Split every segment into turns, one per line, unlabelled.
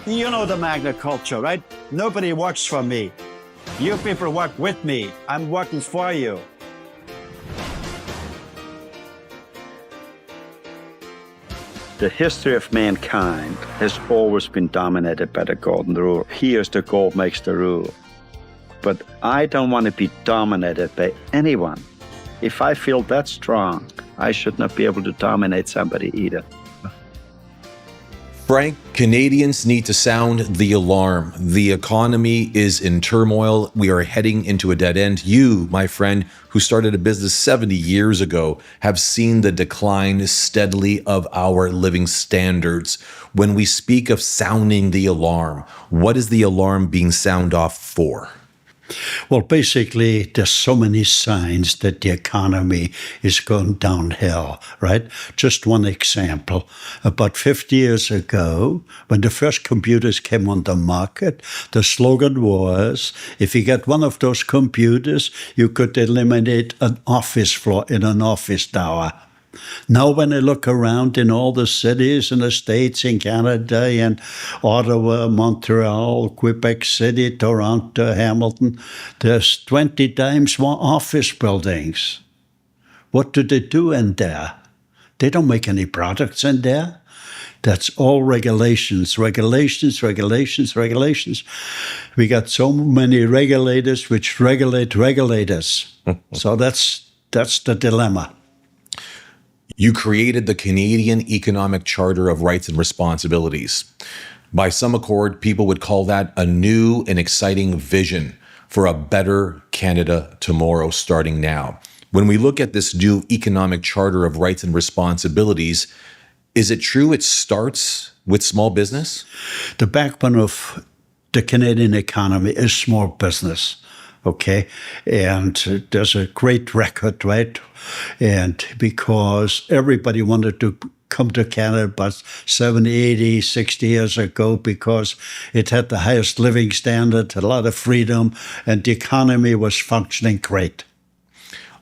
You know the Magna culture, right? Nobody works for me. You people work with me. I'm working for you. The history of mankind has always been dominated by the golden rule. Here's the gold makes the rule. But I don't want to be dominated by anyone. If I feel that strong, I should not be able to dominate somebody either.
Frank, Canadians need to sound the alarm. The economy is in turmoil. We are heading into a dead end. You, my friend, who started a business 70 years ago, have seen the decline steadily of our living standards. When we speak of sounding the alarm, what is the alarm being sounded off for?
Well, basically, there's so many signs that the economy is going downhill, right? Just one example. About 50 years ago, when the first computers came on the market, the slogan was, if you get one of those computers, you could eliminate an office floor in an office tower. Now, when I look around in all the cities in the States, in Canada, and Ottawa, Montreal, Quebec City, Toronto, Hamilton, there's 20 times more office buildings. What do they do in there? They don't make any products in there. That's all regulations, regulations, regulations, regulations. We got so many regulators which regulate regulators. So that's the dilemma.
You created the Canadian Economic Charter of Rights and Responsibilities. By some accord, people would call that a new and exciting vision for a better Canada tomorrow, starting now. When we look at this new Economic Charter of Rights and Responsibilities, is it true it starts with small business?
The backbone of the Canadian economy is small business. Okay, and there's a great record, right? And because everybody wanted to come to Canada about 70, 80, 60 years ago because it had the highest living standard, a lot of freedom, and the economy was functioning great.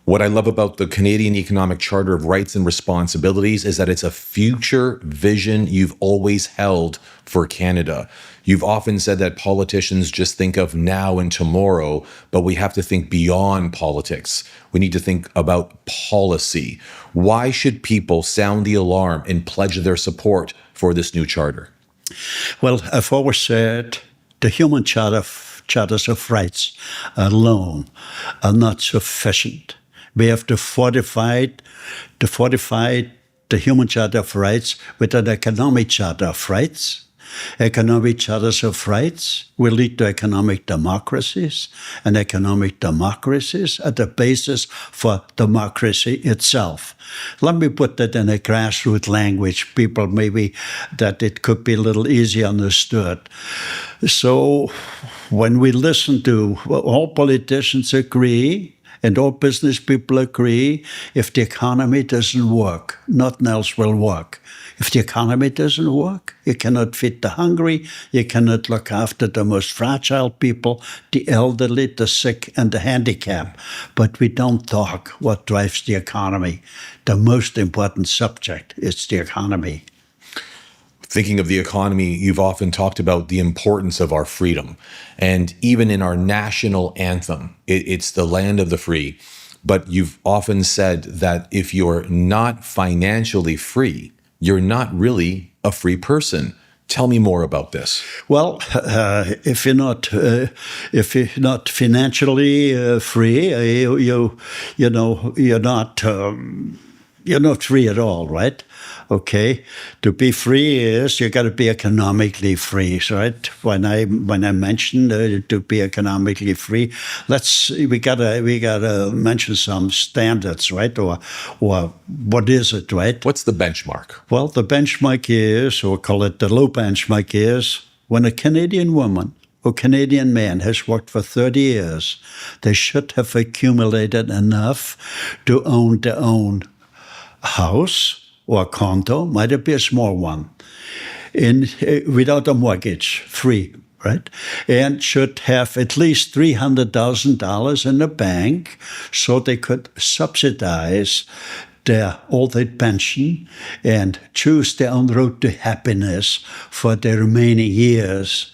What I love about the Canadian Economic Charter of Rights and Responsibilities is that it's a future vision you've always held for Canada. You've often said that politicians just think of now and tomorrow, but we have to think beyond politics. We need to think about policy. Why should people sound the alarm and pledge their support for this new charter?
Well, I've always said the human charters of rights alone are not sufficient. We have to fortify the human charter of rights with an economic charter of rights. Economic charters of rights will lead to economic democracies, and economic democracies are the basis for democracy itself. Let me put that in a grassroots language, people, maybe that it could be a little easier understood. So when we listen to all politicians agree, and all business people agree, if the economy doesn't work, nothing else will work. If the economy doesn't work, you cannot feed the hungry, you cannot look after the most fragile people, the elderly, the sick, and the handicapped. But we don't talk what drives the economy. The most important subject is the economy.
Thinking of the economy, you've often talked about the importance of our freedom. And even in our national anthem, it's the land of the free. But you've often said that if you're not financially free, you're not really a free person. Tell me more about this.
Well, if you're not financially free, you're not free at all, right? Okay, to be free is you got to be economically free, right? When I mentioned to be economically free, we gotta mention some standards, right? Or what is it, right?
What's the benchmark?
Well, the benchmark is, or call it the low benchmark is, when a Canadian woman or Canadian man has worked for 30 years, they should have accumulated enough to own their own house or a condo, might it be a small one, without a mortgage, free, right? And should have at least $300,000 in the bank so they could subsidize their old age pension and choose their own road to happiness for their remaining years.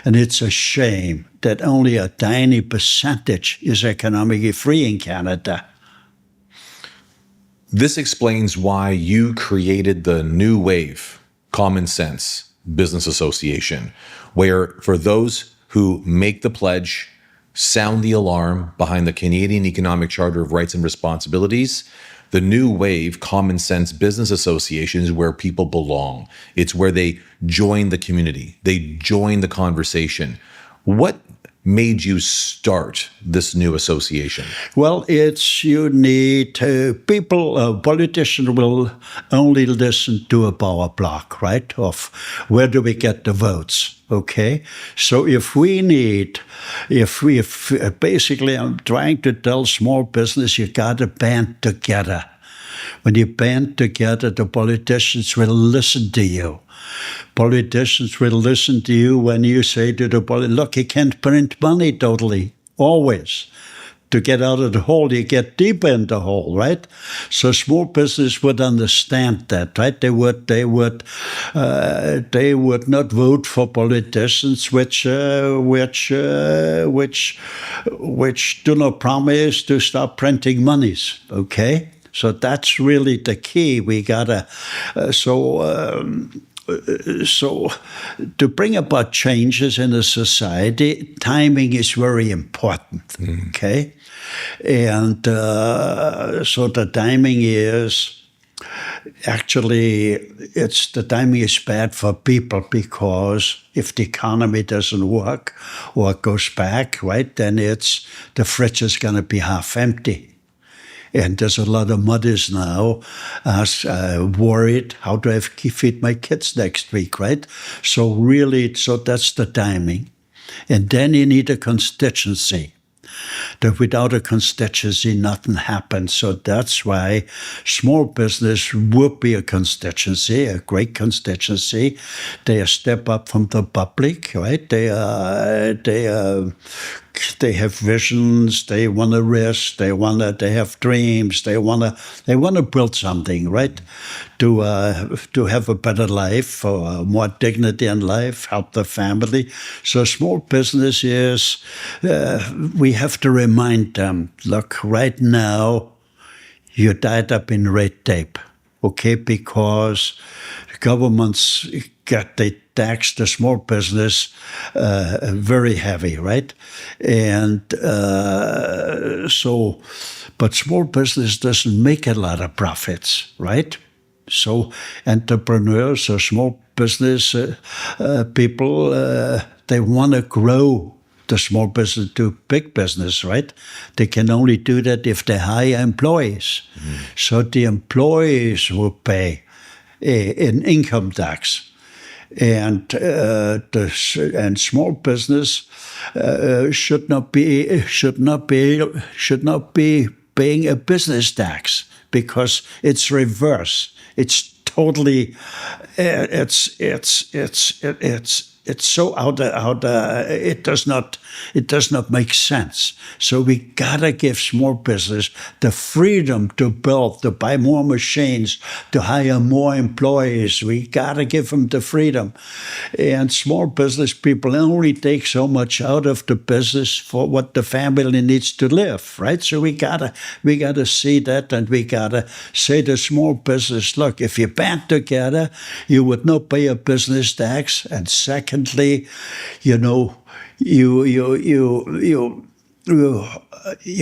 And it's a shame that only a tiny percentage is economically free in Canada.
This explains why you created the New Wave Common Sense Business Association, where for those who make the pledge, sound the alarm behind the Canadian Economic Charter of Rights and Responsibilities, the New Wave Common Sense Business Association is where people belong. It's where they join the community. They join the conversation. What made you start this new association?
Well, it's you need politicians will only listen to a power block, right? Of where do we get the votes? Okay, so if basically I'm trying to tell small business, you got to band together. When you band together, the politicians will listen to you. Politicians will listen to you when you say to the politician, look, you can't print money totally, always. To get out of the hole, you get deeper in the hole, right? So small business would understand that, right? They would not vote for politicians which do not promise to stop printing monies. Okay, so that's really the key. We gotta So to bring about changes in a society, timing is very important, okay? And so the timing is, actually, the timing is bad for people because if the economy doesn't work or goes back, right, then the fridge is going to be half empty. And there's a lot of mothers now worried, how do I feed my kids next week, right? So that's the timing. And then you need a constituency. That without a constituency, nothing happens. So that's why small business would be a constituency, a great constituency. They step up from the public, right? They have visions. They want to risk. They have dreams. They want to build something, right? To have a better life, or more dignity in life, help the family. So small business is, we have to remind them, look, right now, you're tied up in red tape, okay? Because governments they tax the small business very heavy, right? And but small business doesn't make a lot of profits, right? So entrepreneurs or small business people, they want to grow the small business to big business, right? They can only do that if they hire employees. So the employees will pay an income tax. And small business should not be paying a business tax, because it's reverse. It's totally it's so it does not make sense. So we gotta give small business the freedom to build, to buy more machines, to hire more employees. We gotta give them the freedom. And small business people only take so much out of the business for what the family needs to live, right? So we gotta see that, and we gotta say to small business, look, if you band together, you would not pay a business tax. And secondly, you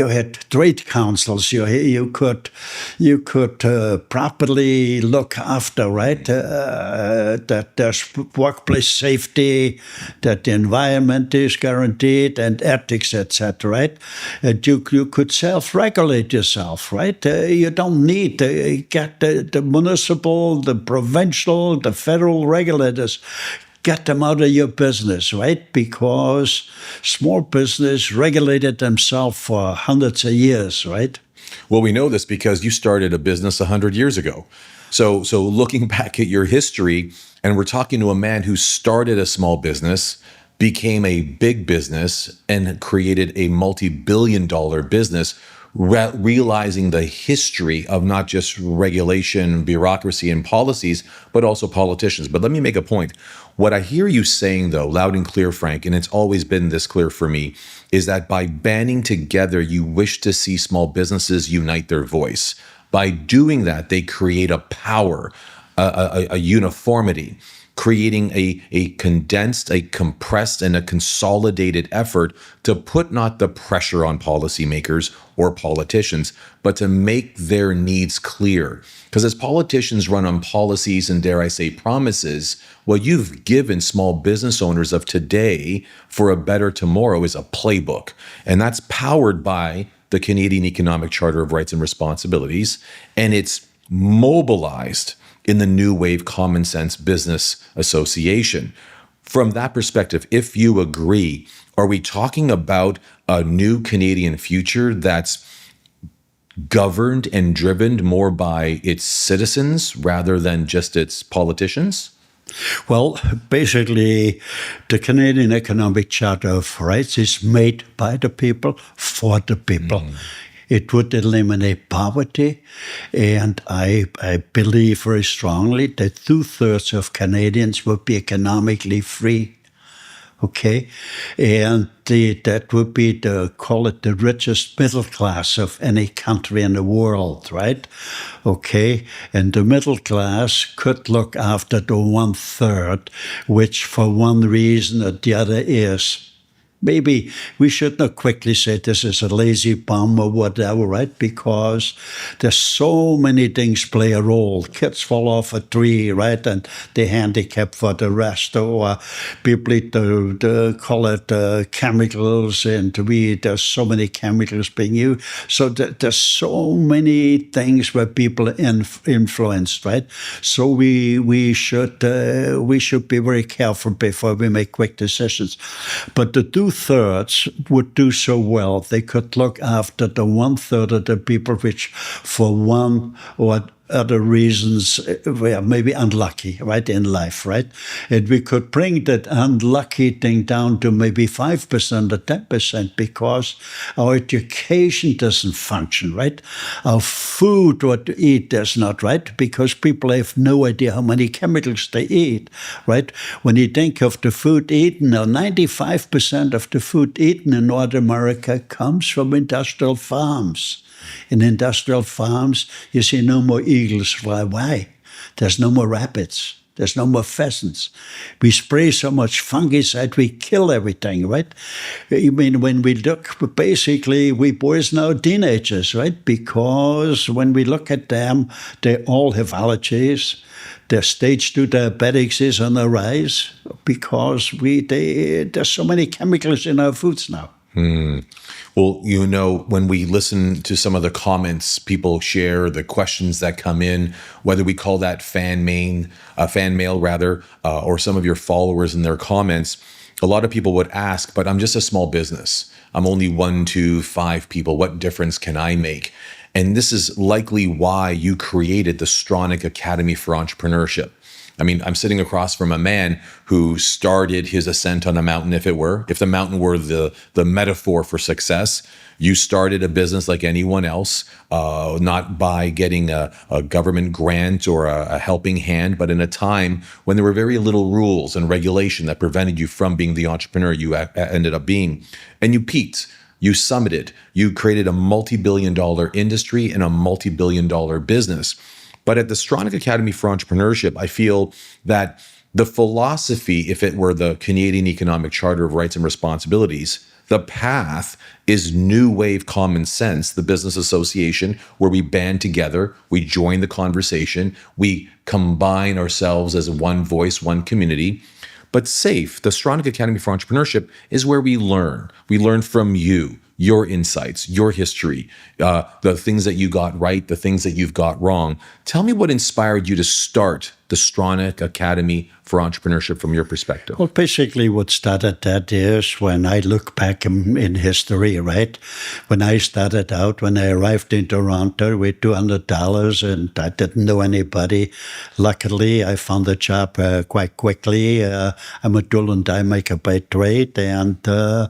had trade councils. You could properly look after, right? That there's workplace safety, that the environment is guaranteed, and ethics, etc. Right? And you could self-regulate yourself, right? You don't need to get the municipal, the provincial, the federal regulators. Get them out of your business, right? Because small business regulated themselves for hundreds of years, right?
Well, we know this because you started a business 100 years ago. So looking back at your history, and we're talking to a man who started a small business, became a big business, and created a multi-billion-dollar business. realizing the history of not just regulation, bureaucracy, and policies, but also politicians. But let me make a point. What I hear you saying, though, loud and clear, Frank, and it's always been this clear for me, is that by banding together, you wish to see small businesses unite their voice. By doing that, they create a power, a uniformity, creating a condensed, a compressed, and a consolidated effort to put not the pressure on policymakers or politicians, but to make their needs clear. Because as politicians run on policies and, dare I say, promises, what you've given small business owners of today for a better tomorrow is a playbook. And that's powered by the Canadian Economic Charter of Rights and Responsibilities, and it's mobilized in the New Wave Common Sense Business Association. From that perspective, if you agree, are we talking about a new Canadian future that's governed and driven more by its citizens rather than just its politicians?
Well, basically, the Canadian Economic Charter of Rights is made by the people for the people. It would eliminate poverty, and I believe very strongly that 2/3 of Canadians would be economically free. Okay, and that would be call it the richest middle class of any country in the world, right? Okay, and the middle class could look after the 1/3, which for one reason or the other is. Maybe we should not quickly say this is a lazy bum or whatever, right? Because there's so many things play a role. Kids fall off a tree, right? And they're handicapped for the rest. Or people eat call it chemicals, and there's so many chemicals being used. So there's so many things where people are influenced, right? So we should be very careful before we make quick decisions. But the 2/3 would do so well. They could look after the 1/3 of the people which, for one or other reasons, were maybe unlucky, right, in life, right? And we could bring that unlucky thing down to maybe 5% or 10% because our education doesn't function, right? Our food, what to eat, does not, right? Because people have no idea how many chemicals they eat, right? When you think of the food eaten, now 95% of the food eaten in North America comes from industrial farms. In industrial farms, you see no more eagles fly. Why? There's no more rabbits. There's no more pheasants. We spray so much fungicide, we kill everything, right? I mean, when we look, basically, we boys now teenagers, right? Because when we look at them, they all have allergies. Their stage 2 diabetics is on the rise because there's so many chemicals in our foods now.
Well, when we listen to some of the comments people share, the questions that come in, whether we call that fan mail rather, or some of your followers in their comments, a lot of people would ask, but I'm just a small business. I'm only 1 to 5 people. What difference can I make? And this is likely why you created the Stronach Academy for Entrepreneurship. I mean, I'm sitting across from a man who started his ascent on a mountain, if the mountain were the metaphor for success. You started a business like anyone else, not by getting a government grant or a helping hand, but in a time when there were very little rules and regulation that prevented you from being the entrepreneur you ended up being. And you peaked. You summited. You created a multi-billion-dollar industry and a multi-billion-dollar business. But at the Stronach Academy for Entrepreneurship, I feel that the philosophy, if it were the Canadian Economic Charter of Rights and Responsibilities, the path is New Wave Common Sense, the business association, where we band together, we join the conversation, we combine ourselves as one voice, one community. But SAFE, the Stronach Academy for Entrepreneurship, is where we learn. We learn from you, your insights, your history, the things that you got right, the things that you've got wrong. Tell me what inspired you to start the Stronach Academy for Entrepreneurship from your perspective?
Well, basically what started that is when I look back in history, right? When I started out, when I arrived in Toronto with $200 and I didn't know anybody, luckily I found a job quite quickly. I'm a tool and die maker by trade, and I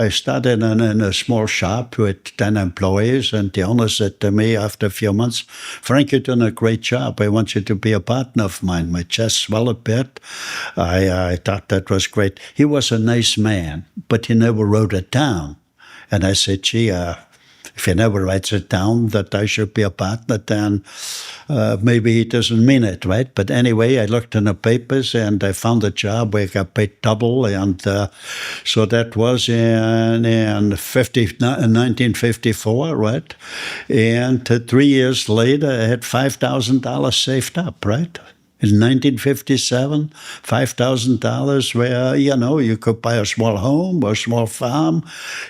started in a small shop with 10 employees, and the owner said to me after a few months, "Frank, you're doing a great job. I want you to be a partner of mine." My chest swelled a bit. I thought that was great. He was a nice man, but he never wrote it down. And I said, "Gee, if he never writes it down that I should be a partner, then maybe he doesn't mean it, right?" But anyway, I looked in the papers and I found a job where I got paid double. And so that was in 1954, right? And 3 years later, I had $5,000 saved up, right? In 1957, $5,000 where, you could buy a small home or a small farm.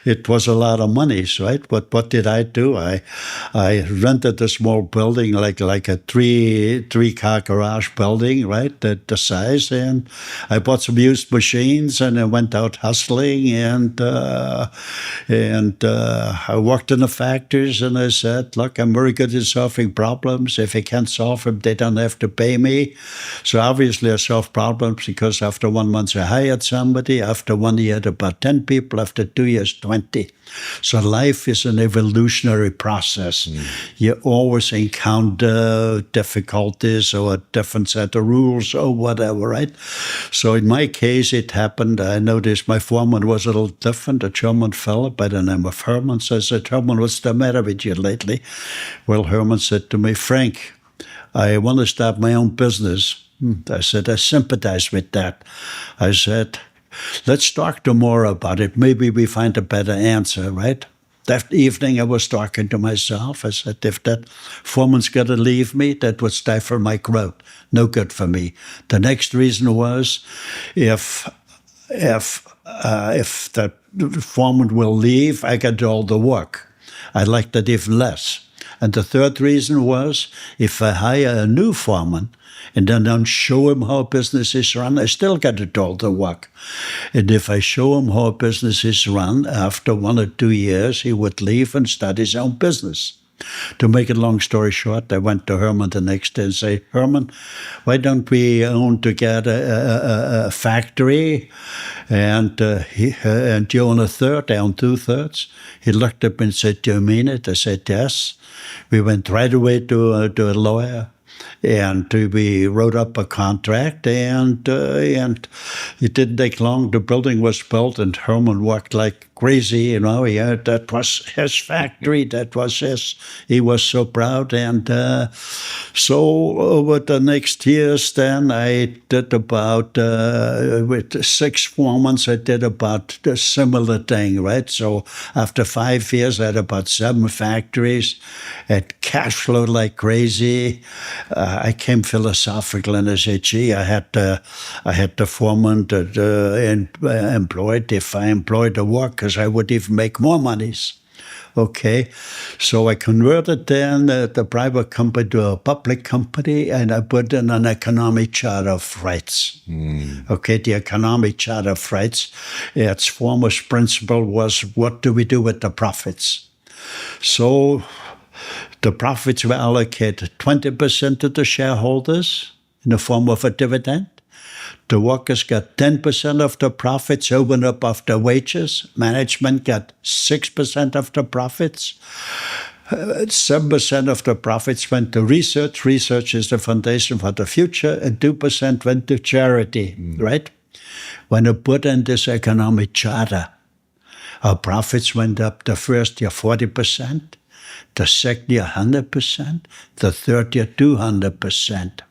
It was a lot of money, right? But what did I do? I rented a small building, like a three-car garage building, right? The size. And I bought some used machines and I went out hustling and I worked in the factories and I said, "Look, I'm very good at solving problems. If I can't solve them, they don't have to pay me." So obviously I solved problems because after 1 month I hired somebody, after 1 year about 10 people, after 2 years 20. So life is an evolutionary process. You always encounter difficulties or a different set of rules or whatever, right? So in my case, it happened. I noticed my foreman was a little different, a German fellow by the name of Herman. So I said, "Herman, what's the matter with you lately?" Well, Herman said to me, "Frank, I want to start my own business." I said, "I sympathize with that." I said, "Let's talk tomorrow about it. Maybe we find a better answer," right? That evening I was talking to myself. I said, if that foreman's got to leave me, that would stifle my growth. No good for me. The next reason was if the foreman will leave, I got to do all the work. I'd like to live less. And the third reason was, if I hire a new foreman and then don't show him how a business is run, I still got to do all the work. And if I show him how a business is run, after 1 or 2 years, he would leave and start his own business. To make a long story short, I went to Herman the next day and say, "Herman, why don't we own together a factory? And you own a third, I own 2/3. He looked up and said, "Do you mean it?" I said, "Yes." We went right away to a lawyer. And we wrote up a contract, and it didn't take long. The building was built, and Herman worked like crazy. That was his factory. That was his. He was so proud. And so over the next years, then I did about with 6 foremen, I did about a similar thing, right? So after 5 years, I had about 7 factories. Had cash flow like crazy. I came philosophical and I said, "Gee, I had the foreman that employed. If I employed the workers, I would even make more monies." Okay, so I converted then the private company to a public company, and I put in an economic charter of rights. Okay, the economic charter of rights, its foremost principle was, what do we do with the profits? So the profits were allocated 20% to the shareholders in the form of a dividend. The workers got 10% of the profits over and above the wages. Management got 6% of the profits. 7% of the profits went to research. Research is the foundation for the future. And 2% went to charity, right? When I put in this economic charter, our profits went up the first year 40%. The second year, 100%. The third year, 200%.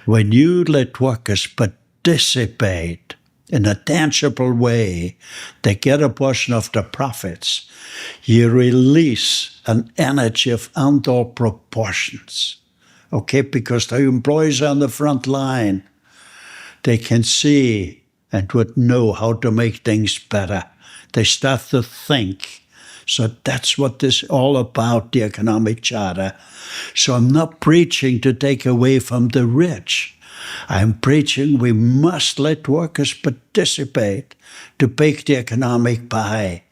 When you let workers participate in a tangible way, they get a portion of the profits, you release an energy of untold proportions. Okay, because the employees are on the front line. They can see and would know how to make things better. They start to think. So that's what this is all about, the economic charter. So I'm not preaching to take away from the rich. I'm preaching we must let workers participate to bake the economic pie.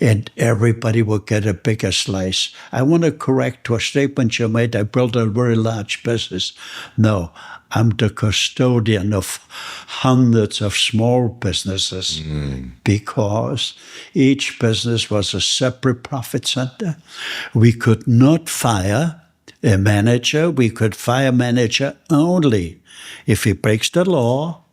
And everybody will get a bigger slice. I want to correct a statement you made. I built a very large business. No, I'm the custodian of hundreds of small businesses because each business was a separate profit center. We could not fire a manager. We could fire a manager only if he breaks the law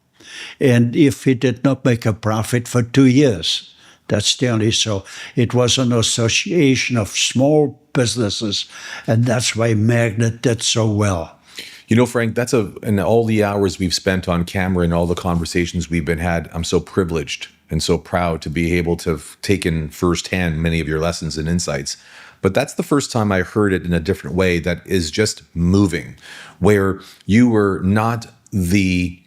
and if he did not make a profit for 2 years. That's the only, so it was an association of small businesses, and that's why Magnet did so well.
You know, Frank, in all the hours we've spent on camera and all the conversations we've been had, I'm so privileged and so proud to be able to have taken firsthand many of your lessons and insights. But that's the first time I heard it in a different way that is just moving, where you were not the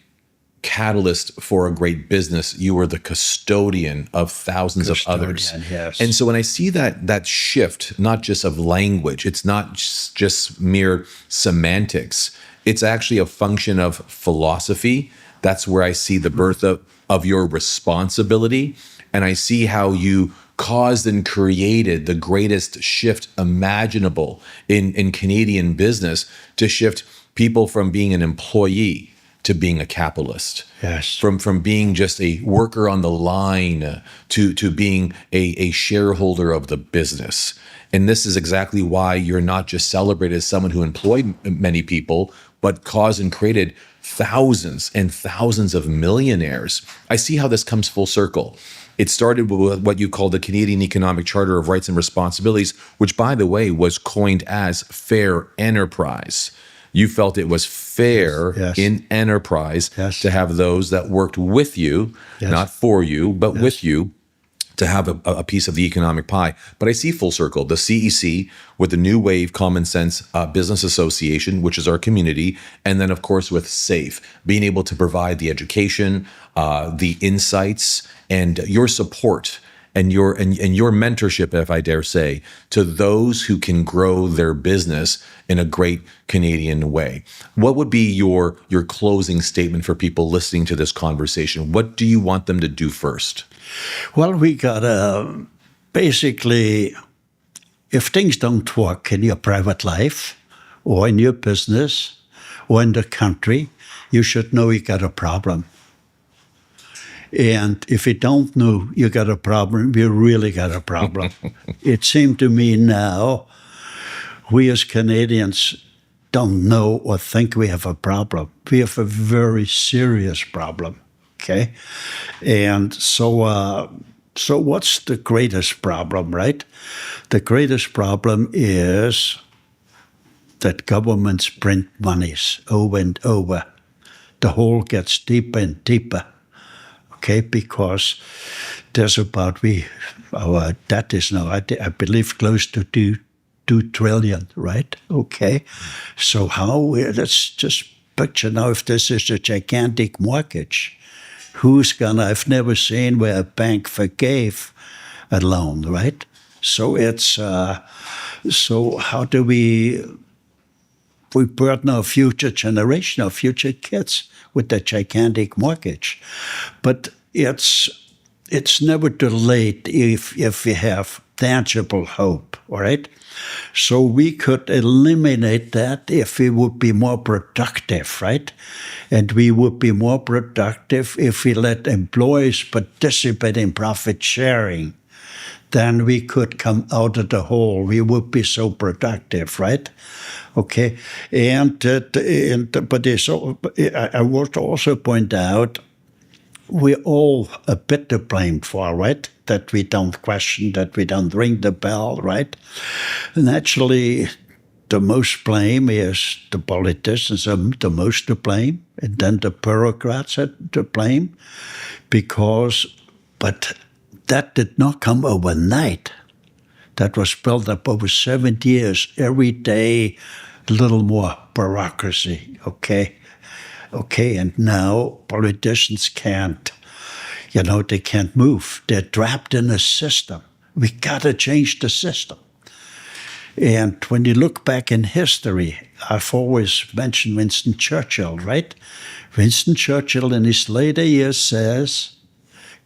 catalyst for a great business. You were the custodian of thousands of others.
Yes.
And so when I see that shift, not just of language, it's not just mere semantics, it's actually a function of philosophy. That's where I see the birth of your responsibility. And I see how you caused and created the greatest shift imaginable in Canadian business, to shift people from being an employee to being a capitalist.
Yes.
From being just a worker on the line to being a shareholder of the business. And this is exactly why you're not just celebrated as someone who employed many people, but caused and created thousands and thousands of millionaires. I see how this comes full circle. It started with what you call the Canadian Economic Charter of Rights and Responsibilities, which, by the way, was coined as fair enterprise. You felt it was fair in enterprise to have those that worked with you, not for you, but with you, to have a piece of the economic pie. But I see full circle, the CEC with the New Wave Common Sense Business Association, which is our community, and then, of course, with SAFE, being able to provide the education, the insights, and your support and your mentorship, if I dare say, to those who can grow their business in a great Canadian way. What would be your closing statement for people listening to this conversation? What do you want them to do first?
Well, we gotta basically, if things don't work in your private life or in your business or in the country, you should know you got a problem. And if you don't know you got a problem, you really got a problem. It seemed to me now, we as Canadians don't know or think we have a problem. We have a very serious problem, okay? And so what's the greatest problem, right? The greatest problem is that governments print monies over and over. The hole gets deeper and deeper. Okay, because there's our debt is now, I believe, close to 2 trillion, right? Okay, so let's just picture now if this is a gigantic mortgage, I've never seen where a bank forgave a loan, right? So it's, so how do we burden our future generation, our future kids with that gigantic mortgage? But it's never too late if we have tangible hope, all right? So we could eliminate that if we would be more productive, right? And we would be more productive if we let employees participate in profit sharing. Then we could come out of the hole. We would be so productive, right? Okay, but I would also point out we're all a bit to blame for, right? That we don't question, that we don't ring the bell, right? And actually, the most blame is the politicians are the most to blame, and then the bureaucrats are to blame, but that did not come overnight. That was built up over 7 years, every day, a little more bureaucracy, okay? Okay, and now politicians can't, they can't move. They're trapped in a system. We got to change the system. And when you look back in history, I've always mentioned Winston Churchill, right? Winston Churchill in his later years says,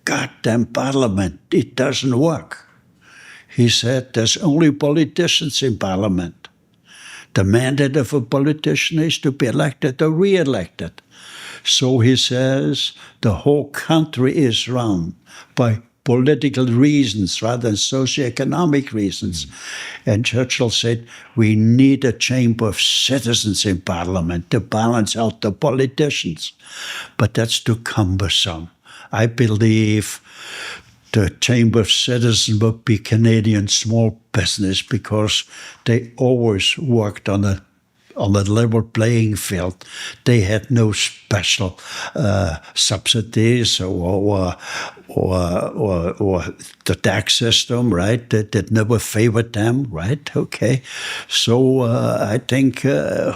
"Goddamn Parliament, it doesn't work." He said, "There's only politicians in Parliament. The mandate of a politician is to be elected or re-elected." So he says, the whole country is run by political reasons rather than socioeconomic reasons. And Churchill said, we need a chamber of citizens in Parliament to balance out the politicians. But that's too cumbersome. I believe the Chamber of Citizens would be Canadian small business because they always worked on a level playing field. They had no special subsidies or the tax system, right? That never favored them, right? Okay. So I think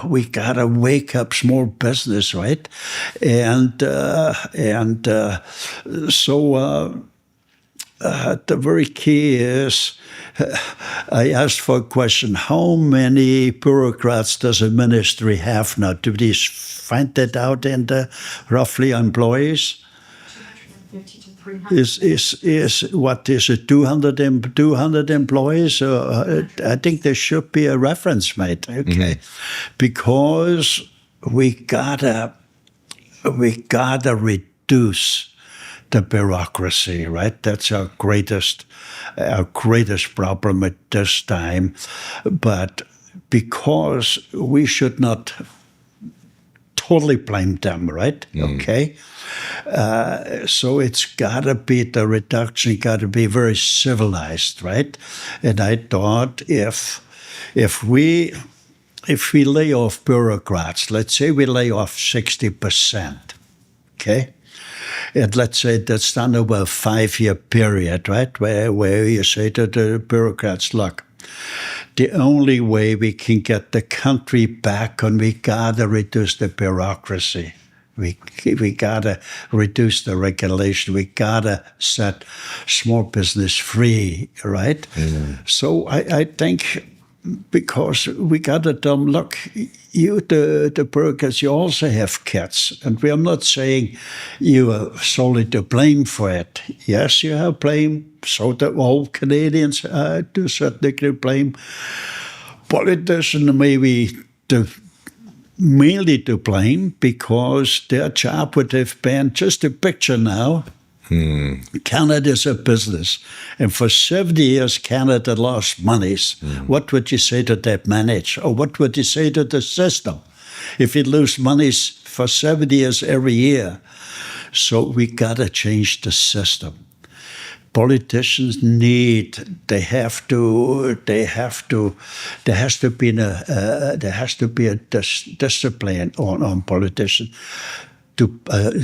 we gotta wake up small business, right? The very key is, I asked for a question, how many bureaucrats does a ministry have now? Do they find that out in the roughly employees?
250 to 300.
Is it 200 employees? I think there should be a reference made, okay? Because we gotta reduce the bureaucracy, right? That's our greatest problem at this time. But because we should not totally blame them, right? Okay. So it's got to be, the reduction got to be very civilized, right? And I thought if we lay off bureaucrats, let's say we lay off 60%, okay? And let's say that's done over a 5-year period, right? Where you say to the bureaucrats, look, the only way we can get the country back on, we gotta reduce the bureaucracy. We gotta reduce the regulation. We gotta set small business free, right? So I think, because we got to tell them, look, you, the bureaucrats, you also have kids. And we are not saying you are solely to blame for it. Yes, you have blame. So that all Canadians to a certain degree blame. Politicians maybe mainly to blame, because their job would have been, just a picture now, Canada is a business. And for 70 years, Canada lost monies. What would you say to that manager? Or what would you say to the system if it lose monies for 70 years every year? So we got to change the system. Politicians there has to be a discipline on politicians.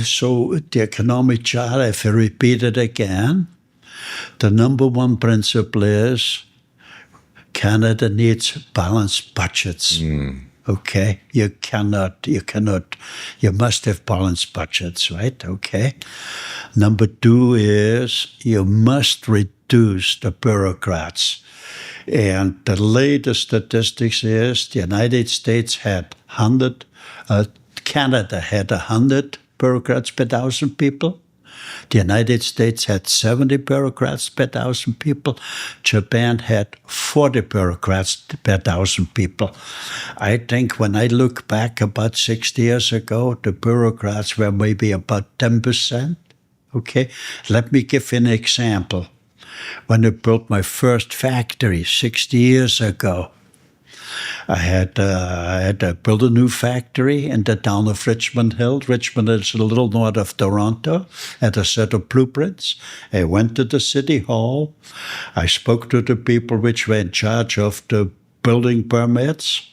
So the economic charter, if I repeat it again, the number one principle is Canada needs balanced budgets. Okay, you must have balanced budgets, right? Okay. Number 2 is you must reduce the bureaucrats. And the latest statistics is the United States had Canada had 100 bureaucrats per 1,000 people. The United States had 70 bureaucrats per 1,000 people. Japan had 40 bureaucrats per 1,000 people. I think when I look back about 60 years ago, the bureaucrats were maybe about 10%. Okay, let me give you an example. When I built my first factory 60 years ago, I had to build a new factory in the town of Richmond Hill. Richmond is a little north of Toronto. I had a set of blueprints. I went to the city hall. I spoke to the people which were in charge of the building permits.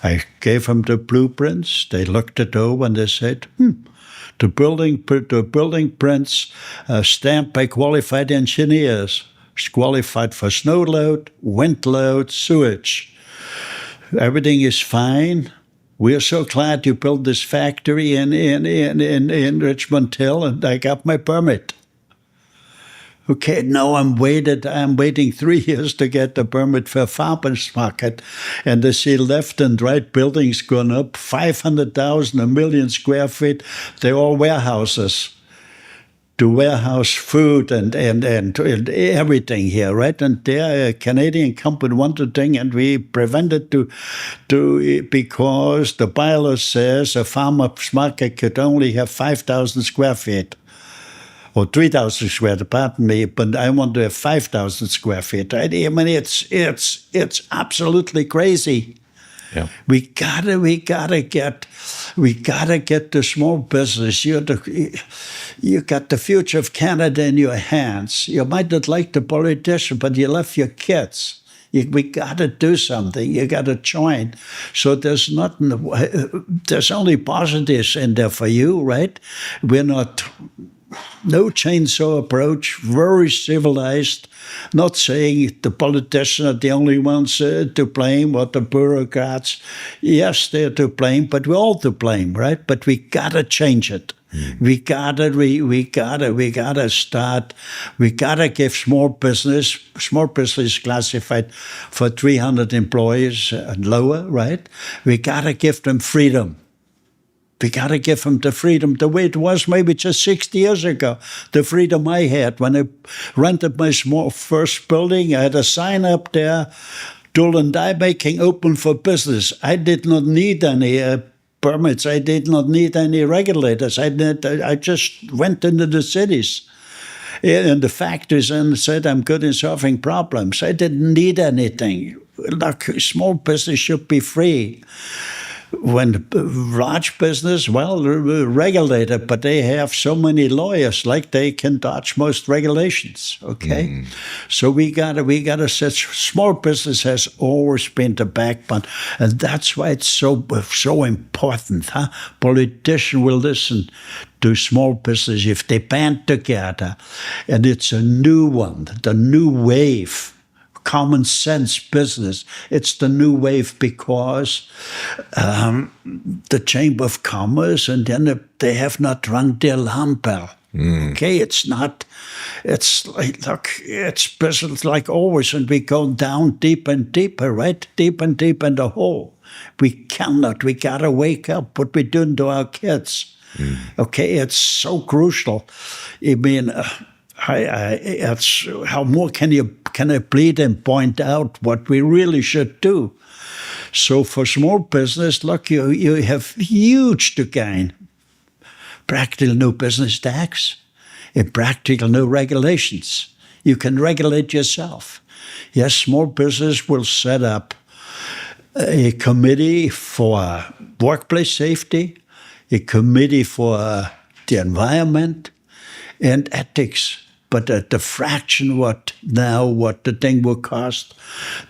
I gave them the blueprints. They looked it over and they said, the building prints stamped by qualified engineers. It's qualified for snow load, wind load, sewage. Everything is fine. We're so glad you built this factory in Richmond Hill, and I got my permit. Okay, now I'm waiting 3 years to get the permit for a farmer's market, and I see left and right buildings going up, 500,000, a million square feet. They're all warehouses to warehouse food and everything here, right? And there, a Canadian company wanted thing, and we prevented because the bylaw says a farmer's market could only have 5,000 square feet. Or 3,000 square feet, pardon me, but I want to have 5,000 square feet. Right? I mean, it's absolutely crazy.
Yeah.
We gotta get the small business. You got the future of Canada in your hands. You might not like the politician, but you left your kids. We got to do something. You got to join. So there's only positives in there for you, right? We're not. No chainsaw approach, very civilized, not saying the politicians are the only ones to blame or the bureaucrats. Yes, they're to blame, but we're all to blame, right? But we gotta change it. We gotta start. We gotta give small business classified for 300 employees and lower, right? We gotta give them freedom. We got to give them the freedom the way it was maybe just 60 years ago. The freedom I had when I rented my first building. I had a sign up there, Dolan die making open for business. I did not need any permits. I did not need any regulators. I just went into the cities and the factories and said, I'm good in solving problems. I didn't need anything. Look, small business should be free. When large business, well, regulated, but they have so many lawyers, like they can dodge most regulations. Okay, so we gotta set. Small business has always been the backbone, and that's why it's so important. Huh? Politicians will listen to small business if they band together, and it's a new one, the new wave. Common sense business. It's the new wave because the Chamber of Commerce, and then they have not rung the alarm bell. Okay, it's not. It's like, look, it's business like always, and we go down deep and deeper, right? Deep and deep in the hole. We cannot. We gotta wake up. What we're doing to our kids. Okay, it's so crucial. I mean. How more can I plead and point out what we really should do? So for small business, look, you have huge to gain. Practical new business tax and practical new regulations. You can regulate yourself. Yes, small business will set up a committee for workplace safety, a committee for the environment, and ethics. But at the fraction what the thing will cost,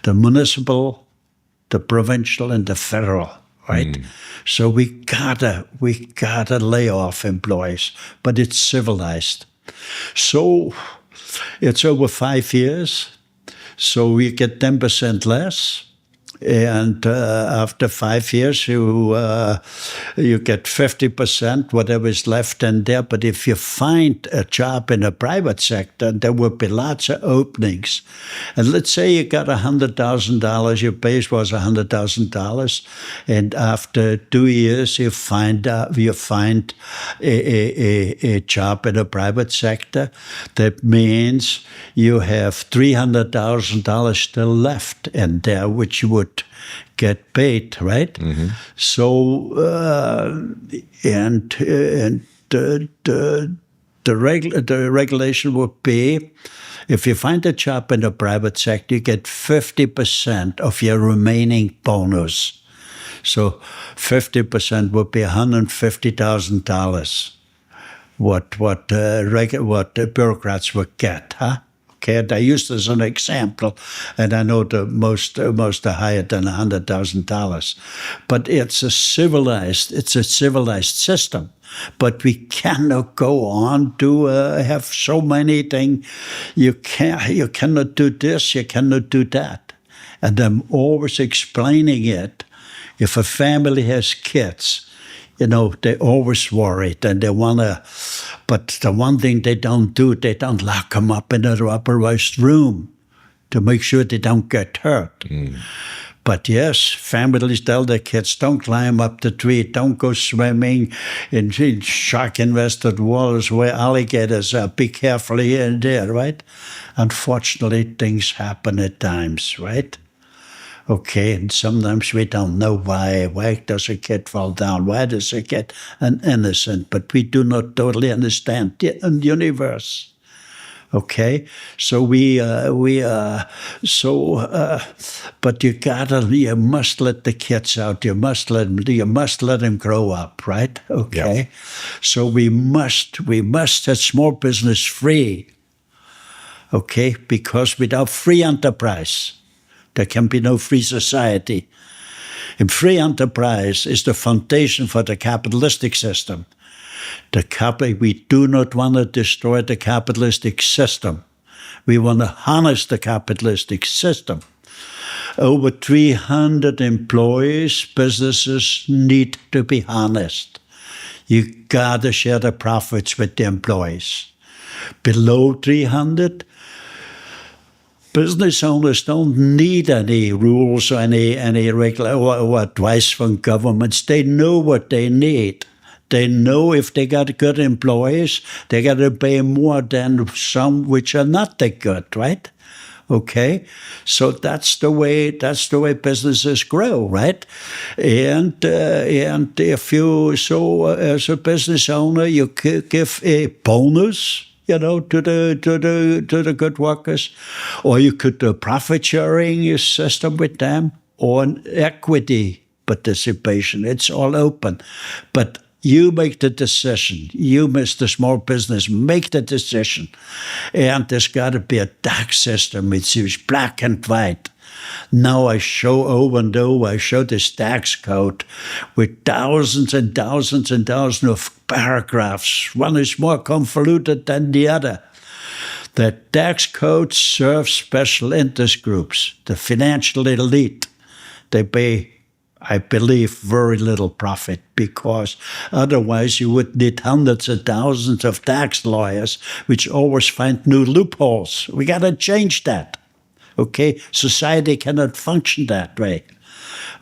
the municipal, the provincial, and the federal, right? So we gotta lay off employees, but it's civilized. So it's over 5 years, so we get 10% less. And after 5 years, you get 50%, whatever is left in there. But if you find a job in the private sector, there will be lots of openings. And let's say you got $100,000, your base was $100,000, and after 2 years you find a job in the private sector. That means you have $300,000 still left in there, which you would get paid, right? So, the regulation would be, if you find a job in the private sector, you get 50% of your remaining bonus. So 50% would be $150,000. What the bureaucrats would get, huh? Okay, I used as an example, and I know the most are higher than $100,000. But it's a civilized system. But we cannot go on to have so many things. You cannot do this, you cannot do that. And I'm always explaining it. If a family has kids, they're always worried and they want to, But the one thing they don't do, they don't lock them up in a rubberized room to make sure they don't get hurt. But yes, families tell their kids, don't climb up the tree, don't go swimming in shark-infested waters where alligators are. Be careful here and there, right? Unfortunately, things happen at times, right? Okay, and sometimes we don't know why. Why does a kid fall down? Why does a kid an innocent? But we do not totally understand the universe. Okay, so but you must let the kids out. You must let them grow up, right? Okay,
Yeah.
so we must set small business free. Okay, because without free enterprise, there can be no free society. And free enterprise is the foundation for the capitalistic system. We do not want to destroy the capitalistic system. We want to harness the capitalistic system. Over 300 employees, businesses need to be harnessed. You got to share the profits with the employees. Below 300, business owners don't need any rules or any regular or advice from governments. They know what they need. They know if they got good employees, they got to pay more than some which are not that good, right? Okay, so that's the way businesses grow, right? And if you as a business owner, you give a bonus, to the good workers, or you could do a profit sharing system with them, or an equity participation. It's all open, but you make the decision. You, Mr. Small Business, make the decision. And there's got to be a tax system which is black and white. Now I show over and over, I show this tax code with thousands and thousands and thousands of paragraphs. One is more convoluted than the other. The tax code serves special interest groups, the financial elite. They pay, I believe, very little profit, because otherwise you would need hundreds of thousands of tax lawyers, which always find new loopholes. We got to change that. Okay, society cannot function that way.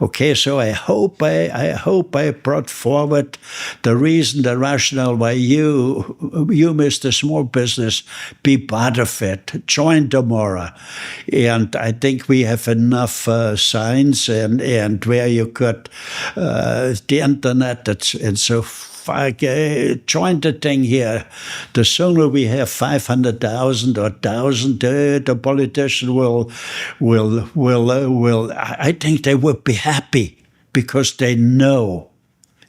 Okay, so I hope I brought forward the reason, the rationale why you, Mr. Small Business, be part of it. Join tomorrow, and I think we have enough signs and where you could the internet and so. Join the thing here. The sooner we have 500,000 or 1,000, the politician will. I think they would be happy because they know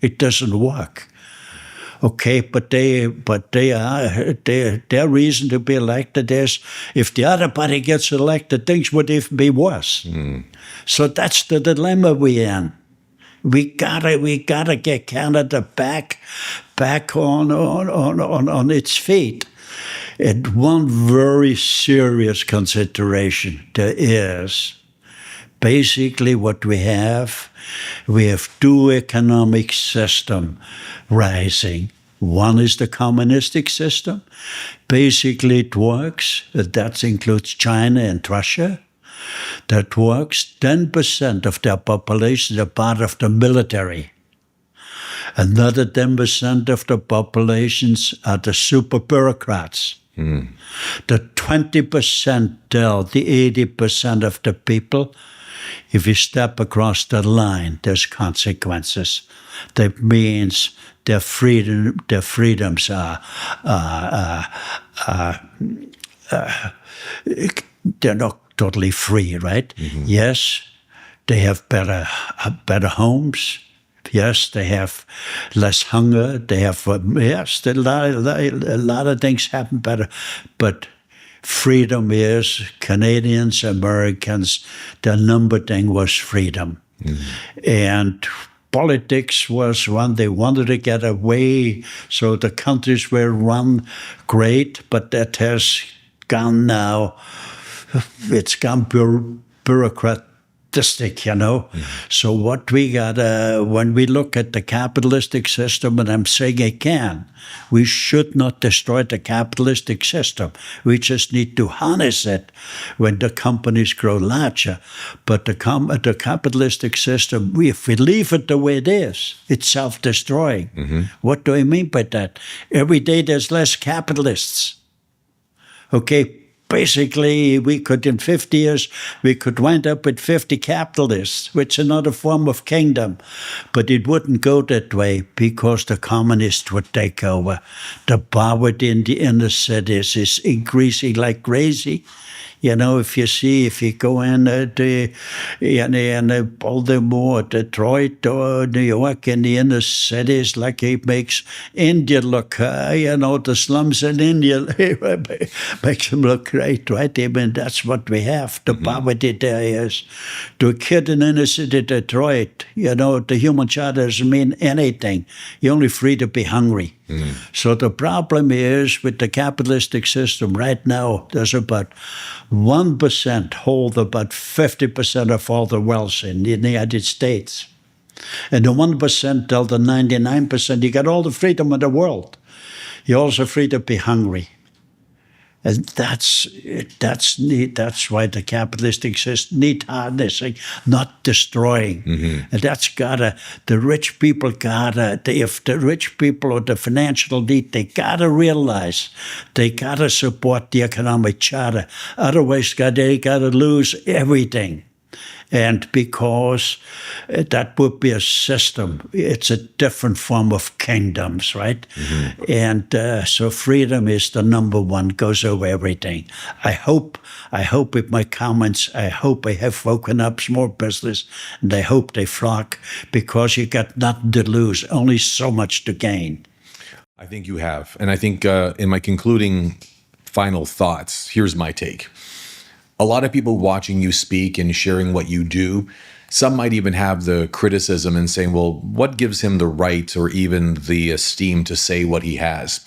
it doesn't work. Okay, but their reason to be elected is if the other party gets elected, things would even be worse. So that's the dilemma we're in. We gotta get Canada back on its feet. And one very serious consideration there is basically what we have two economic systems rising. One is the communistic system. Basically it works. That includes China and Russia. That works. 10% of their population are part of the military. Another 10% of the populations are the super bureaucrats. The 20% tell the 80% of the people, if you step across the line, there's consequences. That means their freedoms are they're not totally free, right? Yes, they have better homes. Yes, they have less hunger. They have a lot of things happen better. But freedom is Canadians, Americans. The number thing was freedom, and politics was one. They wanted to get away, so the countries were run great, but that has gone now. It's gone bureaucrat statistic, So what we got, when we look at the capitalistic system, and I'm saying again, we should not destroy the capitalistic system. We just need to harness it when the companies grow larger. But the capitalistic system, if we leave it the way it is, it's self-destroying. What do I mean by that? Every day there's less capitalists. Okay, basically, we could, in 50 years, we could wind up with 50 capitalists, which is another form of kingdom. But it wouldn't go that way because the communists would take over. The poverty in the inner cities is increasing like crazy. If you go in Baltimore, Detroit, or New York, in the inner cities, like it makes India look, the slums in India makes them look great, right? I mean, that's what we have. The poverty there is. To a kid in inner city Detroit, the human child doesn't mean anything. You're only free to be hungry. So the problem is with the capitalistic system right now, there's about 1% hold about 50% of all the wealth in the United States. And the 1% tell the 99%, you got all the freedom in the world. You're also free to be hungry. And that's why the capitalistic system need harnessing, not destroying. And the rich people if the rich people or the financial elite, they gotta realize they gotta support the economic charter. Otherwise, they gotta lose everything. And because that would be a system, it's a different form of kingdoms, right? And so freedom is the number one, goes over everything. I hope with my comments, I hope I have woken up small business, and I hope they flock, because you got nothing to lose, only so much to gain.
I think you have. And I think in my concluding final thoughts, here's my take. A lot of people watching you speak and sharing what you do, some might even have the criticism and saying, well, what gives him the right or even the esteem to say what he has?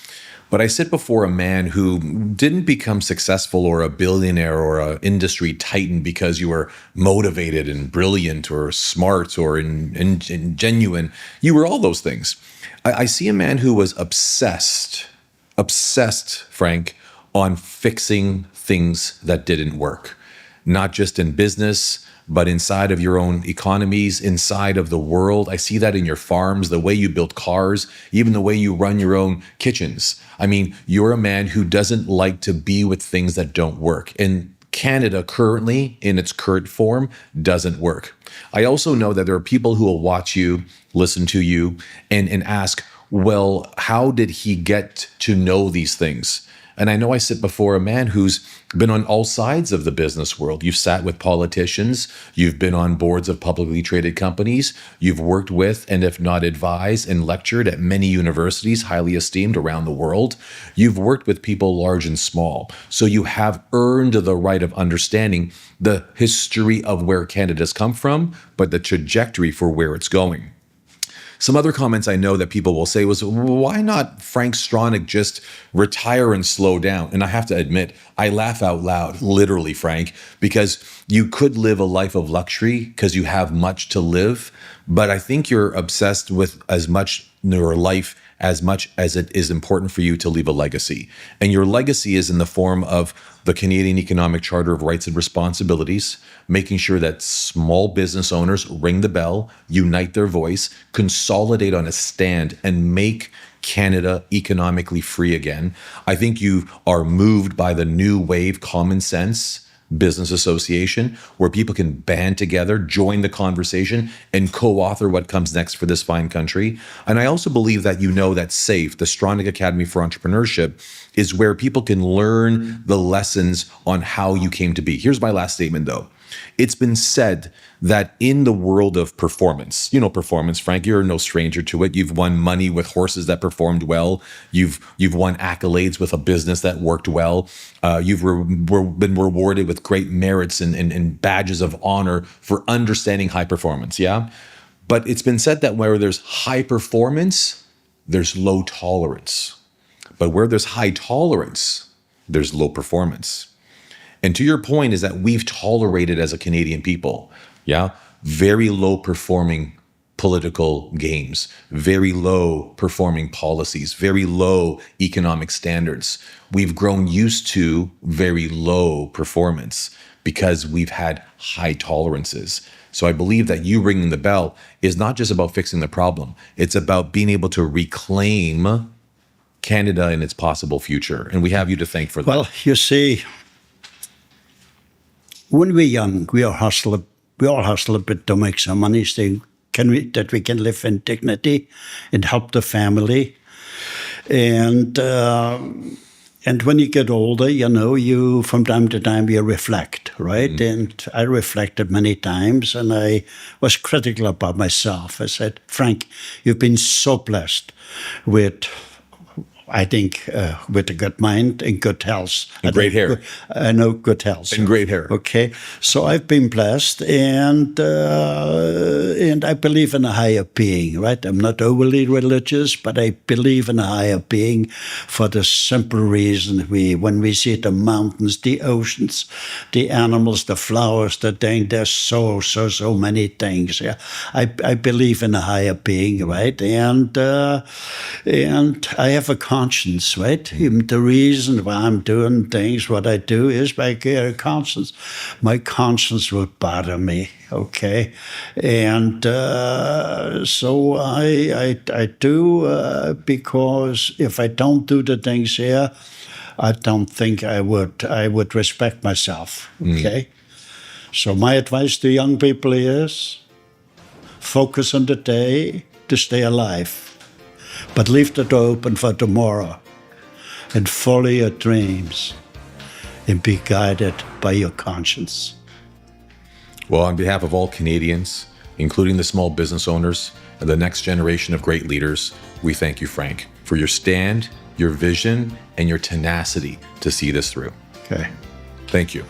But I sit before a man who didn't become successful or a billionaire or an industry titan because you were motivated and brilliant or smart or genuine. You were all those things. I see a man who was obsessed, Frank, on fixing things that didn't work, not just in business, but inside of your own economies, inside of the world. I see that in your farms, the way you build cars, even the way you run your own kitchens. I mean, you're a man who doesn't like to be with things that don't work. And Canada currently, in its current form, doesn't work. I also know that there are people who will watch you, listen to you, and ask, well, how did he get to know these things? And I know I sit before a man who's been on all sides of the business world. You've sat with politicians. You've been on boards of publicly traded companies. You've worked with, and if not advised, and lectured at many universities, highly esteemed around the world. You've worked with people large and small. So you have earned the right of understanding the history of where Canada's come from, but the trajectory for where it's going. Some other comments I know that people will say was, why not Frank Stronach just retire and slow down? And I have to admit, I laugh out loud, literally, Frank, because you could live a life of luxury because you have much to live. But I think you're obsessed with as much your life as much as it is important for you to leave a legacy. And your legacy is in the form of the Canadian Economic Charter of Rights and Responsibilities, making sure that small business owners ring the bell, unite their voice, consolidate on a stand, and make Canada economically free again. I think you are moved by the new wave common sense business association, where people can band together, join the conversation, and co-author what comes next for this fine country. And I also believe that you know that SAFE, the Stronach Academy for Entrepreneurship, is where people can learn the lessons on how you came to be. Here's my last statement, though. It's been said that in the world of performance, you know performance, Frank, you're no stranger to it. You've won money with horses that performed well. You've won accolades with a business that worked well. You've been rewarded with great merits and badges of honor for understanding high performance, yeah? But it's been said that where there's high performance, there's low tolerance. But where there's high tolerance, there's low performance. And to your point is that we've tolerated as a Canadian people Yeah. Very low performing political games, very low performing policies, very low economic standards. We've grown used to very low performance because we've had high tolerances. So I believe that you ringing the bell is not just about fixing the problem. It's about being able to reclaim Canada and its possible future. And we have you to thank for that.
Well, you see, when we're young, we all hustle a bit to make some money, saying that we can live in dignity and help the family. And when you get older, you from time to time you reflect, right? Mm-hmm. And I reflected many times, and I was critical about myself. I said, Frank, you've been so blessed with, I think, with a good mind and good health.
And great hair.
I know good health.
And great hair.
Okay. So I've been blessed, and I believe in a higher being, right? I'm not overly religious, but I believe in a higher being for the simple reason when we see the mountains, the oceans, the animals, the flowers, the thing, there's so many things. Yeah. I believe in a higher being, right? And I have a conscience, right? The reason why I'm doing things, what I do, is by a conscience. My conscience will bother me, okay? And so I do because if I don't do the things here, I don't think I would respect myself, okay? So my advice to young people is focus on the day to stay alive. But leave the door open for tomorrow and follow your dreams and be guided by your conscience.
Well, on behalf of all Canadians, including the small business owners and the next generation of great leaders, we thank you, Frank, for your stand, your vision, and your tenacity to see this through.
Okay.
Thank you.